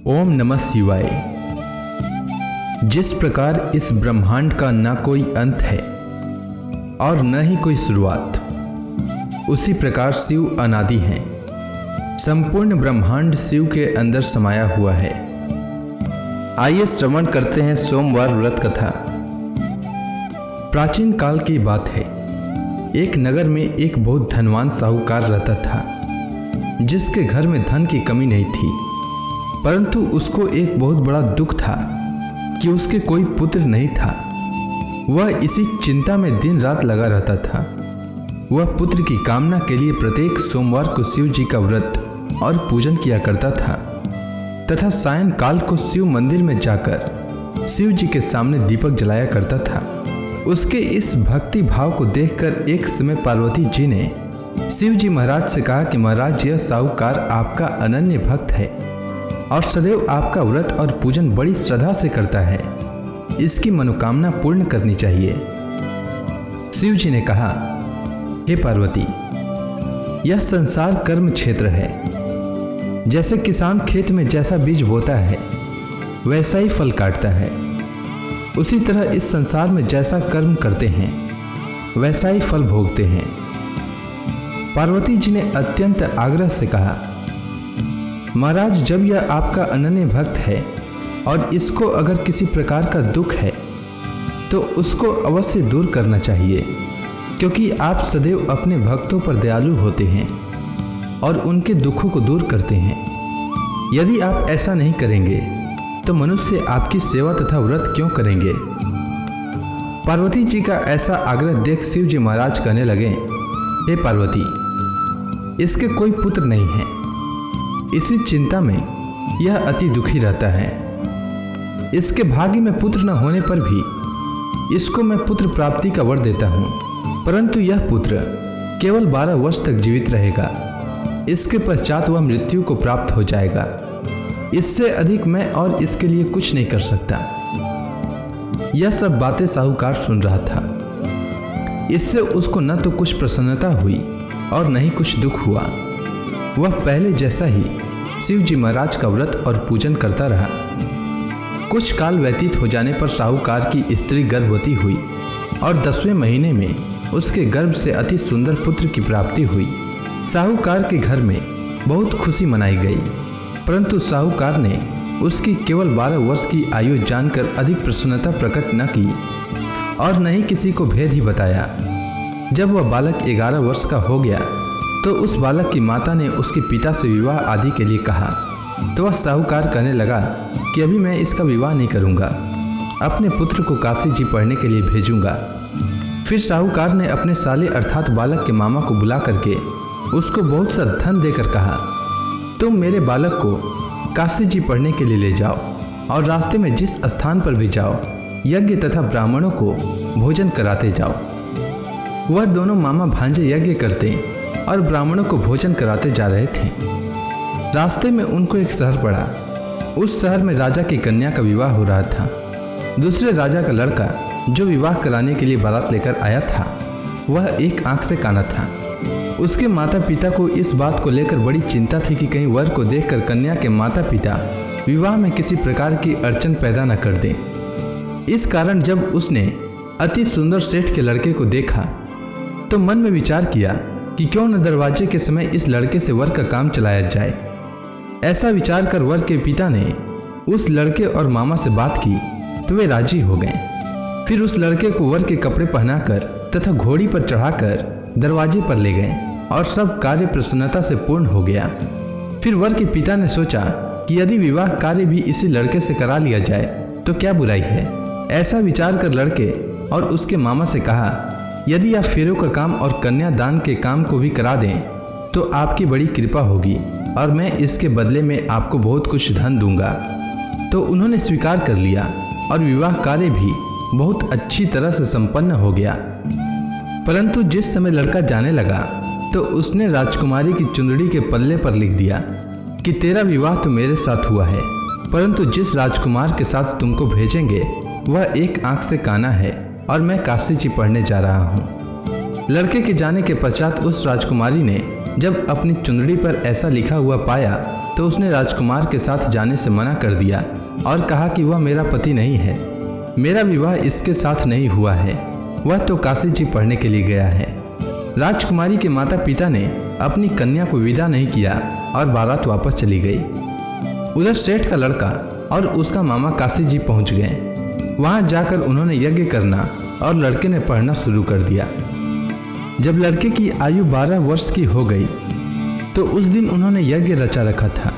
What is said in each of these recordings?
ओम नमः शिवाय। जिस प्रकार इस ब्रह्मांड का न कोई अंत है और न ही कोई शुरुआत, उसी प्रकार शिव अनादि हैं। संपूर्ण ब्रह्मांड शिव के अंदर समाया हुआ है। आइए श्रवण करते हैं सोमवार व्रत कथा। प्राचीन काल की बात है। एक नगर में एक बहुत धनवान साहूकार रहता था, जिसके घर में धन की कमी नहीं थी, परंतु उसको एक बहुत बड़ा दुख था कि उसके कोई पुत्र नहीं था। वह इसी चिंता में दिन रात लगा रहता था। वह पुत्र की कामना के लिए प्रत्येक सोमवार को शिव जी का व्रत और पूजन किया करता था तथा सायंकाल को शिव मंदिर में जाकर शिव जी के सामने दीपक जलाया करता था। उसके इस भक्ति भाव को देखकर एक समय पार्वती जी ने शिव जी महाराज से कहा कि महाराज, यह साहूकार आपका अनन्य भक्त है और सदैव आपका व्रत और पूजन बड़ी श्रद्धा से करता है। इसकी मनोकामना पूर्ण करनी चाहिए। शिव जी ने कहा, हे पार्वती, यह संसार कर्म क्षेत्र है। जैसे किसान खेत में जैसा बीज बोता है वैसा ही फल काटता है, उसी तरह इस संसार में जैसा कर्म करते हैं वैसा ही फल भोगते हैं। पार्वती जी ने अत्यंत आग्रह से कहा, महाराज, जब यह आपका अनन्य भक्त है और इसको अगर किसी प्रकार का दुख है तो उसको अवश्य दूर करना चाहिए, क्योंकि आप सदैव अपने भक्तों पर दयालु होते हैं और उनके दुखों को दूर करते हैं। यदि आप ऐसा नहीं करेंगे तो मनुष्य आपकी सेवा तथा व्रत क्यों करेंगे। पार्वती जी का ऐसा आग्रह देख शिव जी महाराज कहने लगे, हे पार्वती, इसके कोई पुत्र नहीं है। इसी चिंता में यह अति दुखी रहता है। इसके भाग्य में पुत्र न होने पर भी इसको मैं पुत्र प्राप्ति का वर देता हूँ, परंतु यह पुत्र केवल 12 वर्ष तक जीवित रहेगा। इसके पश्चात वह मृत्यु को प्राप्त हो जाएगा। इससे अधिक मैं और इसके लिए कुछ नहीं कर सकता। यह सब बातें साहूकार सुन रहा था। इससे उसको न तो कुछ प्रसन्नता हुई और न ही कुछ दुख हुआ। वह पहले जैसा ही शिव जी महाराज का व्रत और पूजन करता रहा। कुछ काल व्यतीत हो जाने पर साहूकार की स्त्री गर्भवती हुई और 10वें महीने में उसके गर्भ से अति सुंदर पुत्र की प्राप्ति हुई। साहूकार के घर में बहुत खुशी मनाई गई, परंतु साहूकार ने उसकी केवल 12 वर्ष की आयु जानकर अधिक प्रसन्नता प्रकट न की और न ही किसी को भेद ही बताया। जब वह बालक 11 वर्ष का हो गया तो उस बालक की माता ने उसके पिता से विवाह आदि के लिए कहा, तो वह साहूकार कहने लगा कि अभी मैं इसका विवाह नहीं करूंगा, अपने पुत्र को काशी जी पढ़ने के लिए भेजूंगा। फिर साहूकार ने अपने साले अर्थात बालक के मामा को बुला करके उसको बहुत सा धन देकर कहा, तुम मेरे बालक को काशी जी पढ़ने के लिए ले जाओ और रास्ते में जिस स्थान पर भी जाओ यज्ञ तथा ब्राह्मणों को भोजन कराते जाओ। वह दोनों मामा भांजे यज्ञ करते और ब्राह्मणों को भोजन कराते जा रहे थे। रास्ते में उनको एक शहर पड़ा। उस शहर में राजा की कन्या का विवाह हो रहा था। दूसरे राजा का लड़का जो विवाह कराने के लिए बारात लेकर आया था, वह एक आंख से काना था। उसके माता पिता को इस बात को लेकर बड़ी चिंता थी कि कहीं वर को देखकर कन्या के माता पिता विवाह में किसी प्रकार की अड़चन पैदा न कर दें। इस कारण जब उसने अति सुंदर सेठ के लड़के को देखा तो मन में विचार किया कि क्यों न दरवाजे के समय इस लड़के से वर का काम चलाया जाए। ऐसा विचार कर वर के पिता ने उस लड़के और मामा से बात की तो वे राजी हो गए। फिर उस लड़के को वर के कपड़े पहनाकर तथा घोड़ी पर चढ़ाकर दरवाजे पर ले गए और सब कार्य प्रसन्नता से पूर्ण हो गया। फिर वर के पिता ने सोचा कि यदि विवाह कार्य भी इसी लड़के से करा लिया जाए तो क्या बुराई है। ऐसा विचार कर लड़के और उसके मामा से कहा, यदि आप फेरों का काम और कन्यादान के काम को भी करा दें तो आपकी बड़ी कृपा होगी और मैं इसके बदले में आपको बहुत कुछ धन दूंगा। तो उन्होंने स्वीकार कर लिया और विवाह कार्य भी बहुत अच्छी तरह से संपन्न हो गया। परंतु जिस समय लड़का जाने लगा तो उसने राजकुमारी की चुंदड़ी के पल्ले पर लिख दिया कि तेरा विवाह तो मेरे साथ हुआ है, परंतु जिस राजकुमार के साथ तुमको भेजेंगे वह एक आंख से काना है और मैं काशी जी पढ़ने जा रहा हूँ। लड़के के जाने के पश्चात उस राजकुमारी ने जब अपनी चुंदड़ी पर ऐसा लिखा हुआ पाया तो उसने राजकुमार के साथ जाने से मना कर दिया और कहा कि वह मेरा पति नहीं है, मेरा विवाह इसके साथ नहीं हुआ है, वह तो काशी जी पढ़ने के लिए गया है। राजकुमारी के माता पिता ने अपनी कन्या को विदा नहीं किया और बारात वापस चली गई। उधर सेठ का लड़का और उसका मामा काशी जी पहुंच गए। वहां जाकर उन्होंने यज्ञ करना और लड़के ने पढ़ना शुरू कर दिया। जब लड़के की आयु 12 वर्ष की हो गई तो उस दिन उन्होंने यज्ञ रचा रखा था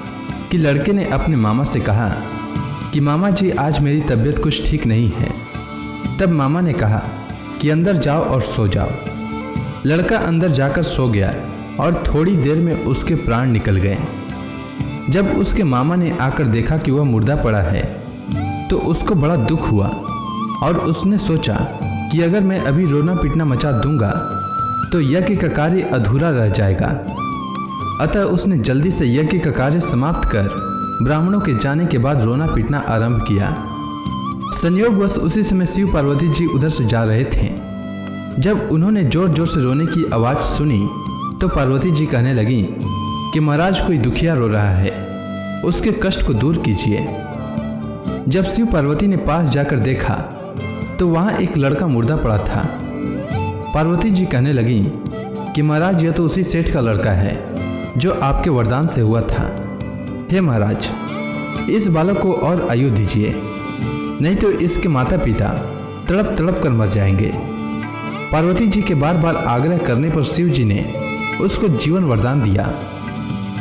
कि लड़के ने अपने मामा से कहा कि मामा जी आज मेरी तबीयत कुछ ठीक नहीं है। तब मामा ने कहा कि अंदर जाओ और सो जाओ। लड़का अंदर जाकर सो गया और थोड़ी देर में उसके प्राण निकल गए। जब उसके मामा ने आकर देखा कि वह मुर्दा पड़ा है तो उसको बड़ा दुख हुआ और उसने सोचा कि अगर मैं अभी रोना पीटना मचा दूंगा तो यज्ञ का कार्य अधूरा रह जाएगा। अतः उसने जल्दी से यज्ञ का कार्य समाप्त कर ब्राह्मणों के जाने के बाद रोना पीटना आरंभ किया। संयोगवश उसी समय शिव पार्वती जी उधर से जा रहे थे। जब उन्होंने जोर जोर से रोने की आवाज़ सुनी तो पार्वती जी कहने लगी कि महाराज कोई दुखिया रो रहा है, उसके कष्ट को दूर कीजिए। जब शिव पार्वती ने पास जाकर देखा तो वहाँ एक लड़का मुर्दा पड़ा था। पार्वती जी कहने लगी कि महाराज यह तो उसी सेठ का लड़का है जो आपके वरदान से हुआ था। हे महाराज, इस बालक को और आयु दीजिए, नहीं तो इसके माता पिता तड़प तड़प कर मर जाएंगे। पार्वती जी के बार बार आग्रह करने पर शिव जी ने उसको जीवन वरदान दिया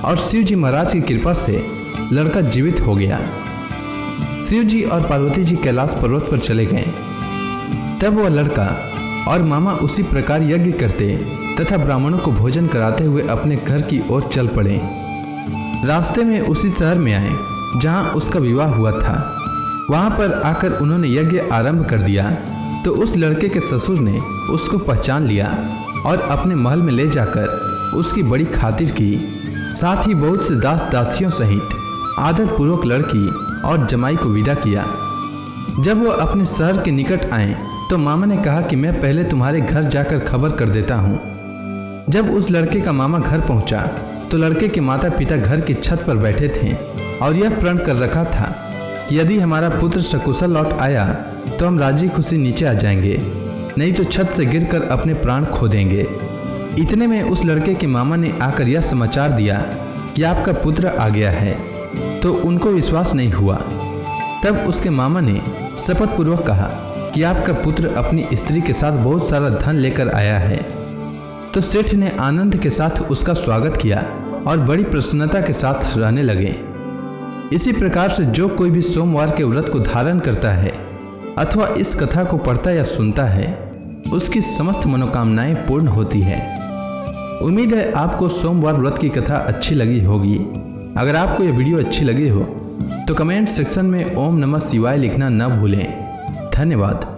और शिव जी महाराज की कृपा से लड़का जीवित हो गया। शिव जी और पार्वती जी कैलाश पर्वत पर चले गए। तब वह लड़का और मामा उसी प्रकार यज्ञ करते तथा ब्राह्मणों को भोजन कराते हुए अपने घर की ओर चल पड़े। रास्ते में उसी शहर में आए जहां उसका विवाह हुआ था। वहां पर आकर उन्होंने यज्ञ आरंभ कर दिया तो उस लड़के के ससुर ने उसको पहचान लिया और अपने महल में ले जाकर उसकी बड़ी खातिर की। साथ ही बहुत से दास दासियों सहित आदरपूर्वक लड़की और जमाई को विदा किया। जब वह अपने शहर के निकट आए तो मामा ने कहा कि मैं पहले तुम्हारे घर जाकर खबर कर देता हूँ। जब उस लड़के का मामा घर पहुँचा तो लड़के के माता पिता घर की छत पर बैठे थे और यह प्रण कर रखा था कि यदि हमारा पुत्र सकुशल लौट आया तो हम राजी खुशी नीचे आ जाएंगे, नहीं तो छत से गिरकर अपने प्राण खो देंगे। इतने में उस लड़के के मामा ने आकर यह समाचार दिया कि आपका पुत्र आ गया है, तो उनको विश्वास नहीं हुआ। तब उसके मामा ने शपथ पूर्वक कहा कि आपका पुत्र अपनी स्त्री के साथ बहुत सारा धन लेकर आया है। तो सेठ ने आनंद के साथ उसका स्वागत किया और बड़ी प्रसन्नता के साथ रहने लगे। इसी प्रकार से जो कोई भी सोमवार के व्रत को धारण करता है अथवा इस कथा को पढ़ता या सुनता है उसकी समस्त मनोकामनाएं पूर्ण होती है। उम्मीद है आपको सोमवार व्रत की कथा अच्छी लगी होगी। अगर आपको यह वीडियो अच्छी लगी हो तो कमेंट सेक्शन में ओम नमः शिवाय लिखना न भूलें। धन्यवाद।